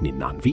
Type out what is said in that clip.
99؟